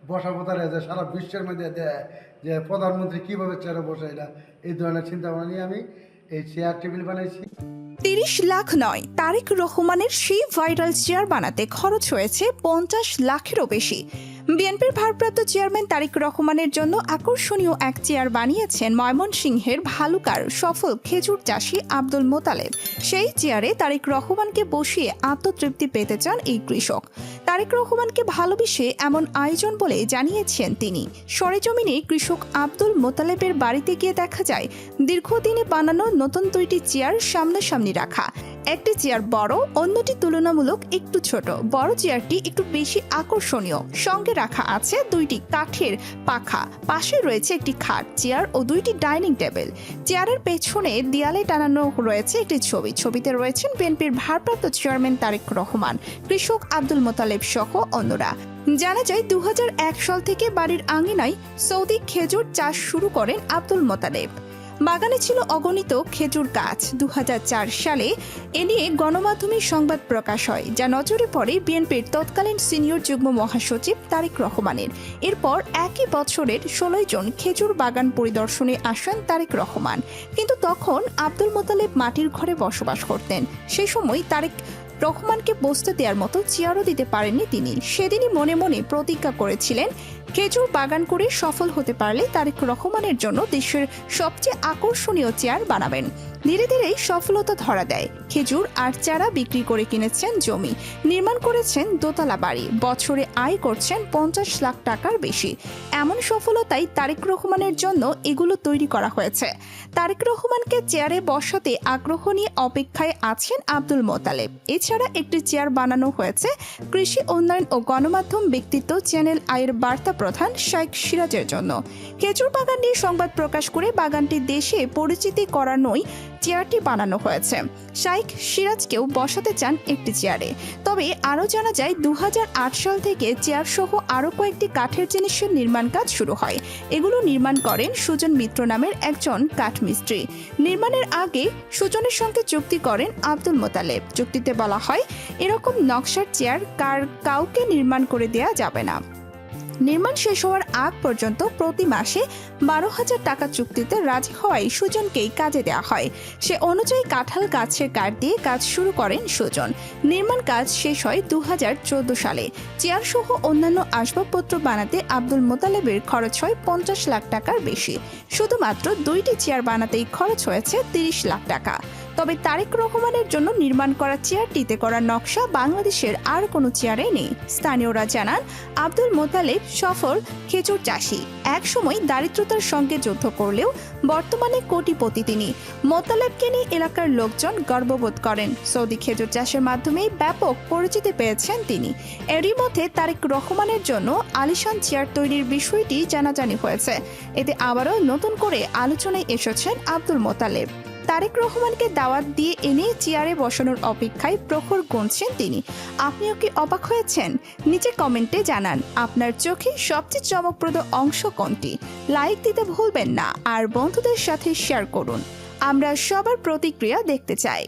বসাবো তারা যে সারা বিশ্বের মধ্যে দেয় যে প্রধানমন্ত্রী কীভাবে চেয়ারে বসে, এটা এই ধরনের চিন্তা ভাবনা নিয়ে আমি এই চেয়ার টেবিল বানাইছি। ৩০ লাখ নয়, তারেক রহমানের সেই ভাইরাল চেয়ার বানাতে খরচ হয়েছে ৫০ লাখেরও বেশি। বিএনপির ভারপ্রাপ্ত চেয়ারম্যান তারেক রহমানের জন্য আকর্ষণীয় এক চেয়ার বানিয়েছেন ময়মনসিংহের ভালুকার সফল খেজুর চাষী আব্দুল মোতালেব। সেই চেয়ারে তারেক রহমানকে বসিয়ে আত্মতৃপ্তি পেতে চান এই কৃষক। তারেক রহমানকে ভালোবেসে এমন আয়োজন বলে জানিয়েছেন তিনি। সরেজমিনে কৃষক আব্দুল মোতালেবের বাড়িতে গিয়ে দেখা যায় দীর্ঘদিনে বানানো নতুন দুইটি চেয়ার সামনাসামনি রাখা। একটি চেয়ার বড়, অন্যটি তুলনামূলক একটু ছোট। বড় চেয়ারটি একটু বেশি আকর্ষণীয়। সঙ্গে রাখা আছে দুইটি কাঠের পাখা, পাশে রয়েছে একটি খাট, চেয়ার ও দুইটি ডাইনিং টেবিল। চেয়ারের পেছনে দেয়ালে টানানো রয়েছে একটি ছবি। ছবিতে রয়েছেন বিএনপির ভারপ্রাপ্ত চেয়ারম্যান তারেক রহমান, কৃষক আব্দুল মোতালেব সহ অন্যরা। জানা যায় ২০০১ সাল থেকে বাড়ির আঙিনায় সৌদি খেজুর চাষ শুরু করেন আব্দুল মোতালেব। বাগানে ছিল অগণিত খেজুর গাছ। ২০০৪ সালে এ নিয়ে গণমাধ্যমে সংবাদ প্রকাশ হয়, যা নজরে পড়ে বিএনপির তৎকালীন সিনিয়র যুগ্ম মহাসচিব তারেক রহমানের। এরপর একই বছরের ১৬ জন খেজুর বাগান পরিদর্শনে আসেন তারেক রহমান। কিন্তু তখন আব্দুল মোতালেব মাটির ঘরে বসবাস করতেন। সেই সময় তারেক রহমানকে বসতে দেওয়ার মতো চেয়ারও দিতে পারেননি তিনি। সেদিনই মনে মনে প্রতিজ্ঞা করেছিলেন, খেজুর বাগান করে সফল হতে পারলে তারেক রহমানের জন্য দেশের সবচেয়ে আকর্ষণীয় চেয়ার বানাবেন। ধীরে ধীরে সফলতা ধরা দেয়। খেজুর আর চারা বিক্রি করে কিনেছেন জমি, নির্মাণ করেছেন দোতলা বাড়ি, বছরে আয় করছেন ৫০ লাখ টাকার বেশি। এমন সফলতাই তারেক রহমানের জন্য এগুলো তৈরি করা হয়েছে। তারেক রহমানকে চেয়ারে বসাতে আগ্রহ নিয়ে অপেক্ষায় আছেন আব্দুল মোতালেব। এছাড়া একটি চেয়ার বানানো হয়েছে কৃষি উন্নয়ন ও গণমাধ্যম ব্যক্তিত্ব চ্যানেল আয়ের বার্তা প্রধান শাইখ সিরাজের জন্য। খেজুর বাগান নিয়ে সংবাদ প্রকাশ করে বাগানটি দেশে পরিচিতি করানোই চেয়ারটি বানানো হয়েছে। শাইখ সিরাজকেও বসাতে চান একটি চেয়ারে। তবে আরও জানা যায় ২০০৮ সাল থেকে চেয়ার সহ আরও কয়েকটি কাঠের জিনিসের নির্মাণ কাজ শুরু হয়। এগুলো নির্মাণ করেন সুজন মিত্র নামের একজন কাঠমিস্ত্রি। নির্মাণের আগে সুজনের সঙ্গে চুক্তি করেন আব্দুল মোতালেব। চুক্তিতে বলা হয়, এরকম নকশার চেয়ার কাউকে নির্মাণ করে দেয়া যাবে না। নির্মাণ শেষ হওয়ার আগ পর্যন্ত প্রতি মাসে ১২,০০০ টাকা চুক্তিতে রাজি হওয়ায় সুজনকেই কাজে দেওয়া হয়। সে অনুযায়ী কাঁঠাল গাছের কাঠ দিয়ে কাজ শুরু করেন সুজন। নির্মাণ কাজ শেষ হয় ২০১৪ সালে। চেয়ার সহ অন্যান্য আসবাবপত্র বানাতে আব্দুল মোতালেবের খরচ হয় ৫০ লাখ টাকার বেশি। শুধুমাত্র দুইটি চেয়ার বানাতেই খরচ হয়েছে ৩০ লাখ টাকা। তবে তারেক রহমানের জন্য নির্মাণ করা চেয়ারটিতে করা নকশা বাংলাদেশের আর কোনো চেয়ারে নেই। স্থানীয়রা জানান, আব্দুল মোতালেব সফল খেজুর চাষী। একসময় দারিদ্রতার সঙ্গে যুদ্ধ করলেও বর্তমানে কোটিপতি তিনি। মোতালেবকে নিয়ে এলাকার লোকজন গর্ববোধ করেন। সৌদি খেজুর চাষের মাধ্যমে ব্যাপক পরিচিতি পেয়েছেন তিনি। এরই মধ্যে তারেক রহমানের জন্য আলিশান চেয়ার তৈরির বিষয়টি জানাজানি হয়েছে। এতে আবারও নতুন করে আলোচনায় এসেছেন আব্দুল মোতালেব। তারেক রহমানকে দাওয়াত দিয়ে এনে চেয়ারে বসানোর অপেক্ষায় প্রহর গুনছেন তিনি। আপনিও কি অবাক হয়েছেন? নিচে কমেন্টে জানান আপনার চোখে সবচেয়ে চমকপ্রদ অংশ কোনটি। লাইক দিতে ভুলবেন না আর বন্ধুদের সাথে শেয়ার করুন। আমরা সবার প্রতিক্রিয়া দেখতে চাই।